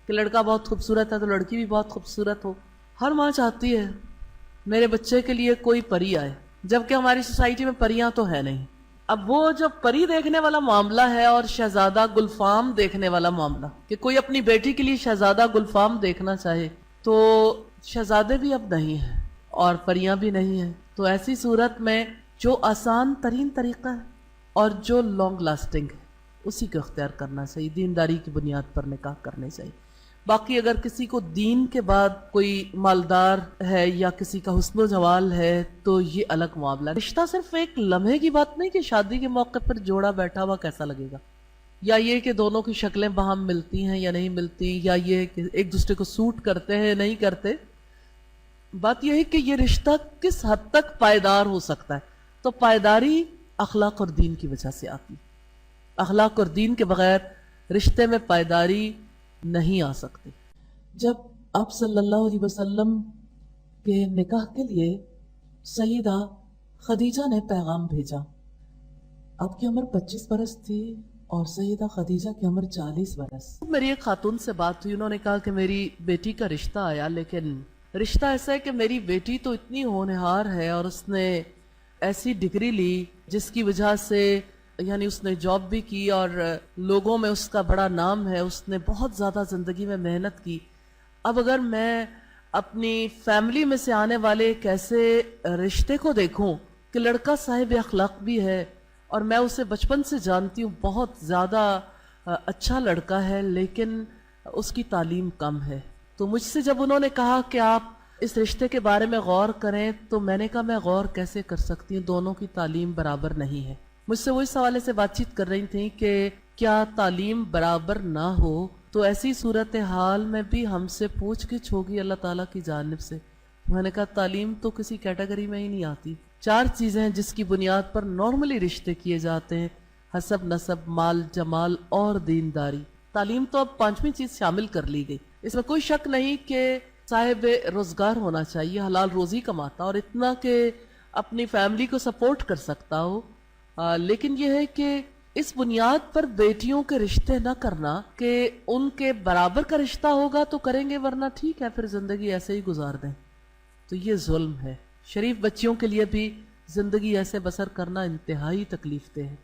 کہ لڑکا بہت خوبصورت ہے تو لڑکی بھی بہت خوبصورت ہو. ہر ماں چاہتی ہے میرے بچے کے لیے کوئی پری آئے، جبکہ ہماری سوسائٹی میں پریاں تو ہے نہیں. اب وہ جو پری دیکھنے والا معاملہ ہے اور شہزادہ گلفام دیکھنے والا معاملہ، کہ کوئی اپنی بیٹی کے لیے شہزادہ گلفام دیکھنا چاہے، تو شہزادے بھی اب نہیں ہیں اور پریاں بھی نہیں ہیں. تو ایسی صورت میں جو آسان ترین طریقہ ہے اور جو لانگ لاسٹنگ ہے اسی کو اختیار کرنا چاہیے. دینداری کی بنیاد پر نکاح کرنے چاہیے. باقی اگر کسی کو دین کے بعد کوئی مالدار ہے یا کسی کا حسن و جمال ہے تو یہ الگ معاملہ. رشتہ صرف ایک لمحے کی بات نہیں کہ شادی کے موقع پر جوڑا بیٹھا ہوا کیسا لگے گا، یا یہ کہ دونوں کی شکلیں باہم ملتی ہیں یا نہیں ملتی، یا یہ کہ ایک دوسرے کو سوٹ کرتے ہیں نہیں کرتے. بات یہ ہے کہ یہ رشتہ کس حد تک پائیدار ہو سکتا ہے. تو پائیداری اخلاق اور دین کی وجہ سے آتی. اخلاق اور دین کے بغیر رشتے میں پائیداری نہیں آ سکتی. جب آپ صلی اللہ علیہ وسلم کے نکاح کے لیے سیدہ خدیجہ نے پیغام بھیجا. آپ کی عمر 25 برس تھی اور سیدہ خدیجہ کی عمر 40 برس. میری ایک خاتون سے بات ہوئی، انہوں نے کہا کہ میری بیٹی کا رشتہ آیا، لیکن رشتہ ایسا ہے کہ میری بیٹی تو اتنی ہونہار ہے اور اس نے ایسی ڈگری لی جس کی وجہ سے یعنی اس نے جاب بھی کی اور لوگوں میں اس کا بڑا نام ہے، اس نے بہت زیادہ زندگی میں محنت کی. اب اگر میں اپنی فیملی میں سے آنے والے ایک ایسے رشتے کو دیکھوں کہ لڑکا صاحب اخلاق بھی ہے اور میں اسے بچپن سے جانتی ہوں، بہت زیادہ اچھا لڑکا ہے، لیکن اس کی تعلیم کم ہے. تو مجھ سے جب انہوں نے کہا کہ آپ اس رشتے کے بارے میں غور کریں، تو میں نے کہا میں غور کیسے کر سکتی ہوں، دونوں کی تعلیم برابر نہیں ہے. مجھ سے وہ اس حوالے سے بات چیت کر رہی تھیں کہ کیا تعلیم برابر نہ ہو تو ایسی صورتحال میں بھی ہم سے پوچھ گچھ ہوگی اللہ تعالیٰ کی جانب سے. میں نے کہا تعلیم تو کسی کیٹیگری میں ہی نہیں آتی. 4 چیزیں ہیں جس کی بنیاد پر نارملی رشتے کیے جاتے ہیں: حسب، نسب، مال، جمال اور دینداری. تعلیم تو اب 5ویں چیز شامل کر لی گئی. اس میں کوئی شک نہیں کہ صاحب روزگار ہونا چاہیے، حلال روزی کماتا اور اتنا کہ اپنی فیملی کو سپورٹ کر سکتا ہو. لیکن یہ ہے کہ اس بنیاد پر بیٹیوں کے رشتے نہ کرنا کہ ان کے برابر کا رشتہ ہوگا تو کریں گے ورنہ ٹھیک ہے پھر زندگی ایسے ہی گزار دیں، تو یہ ظلم ہے. شریف بچیوں کے لیے بھی زندگی ایسے بسر کرنا انتہائی تکلیف دہ ہے.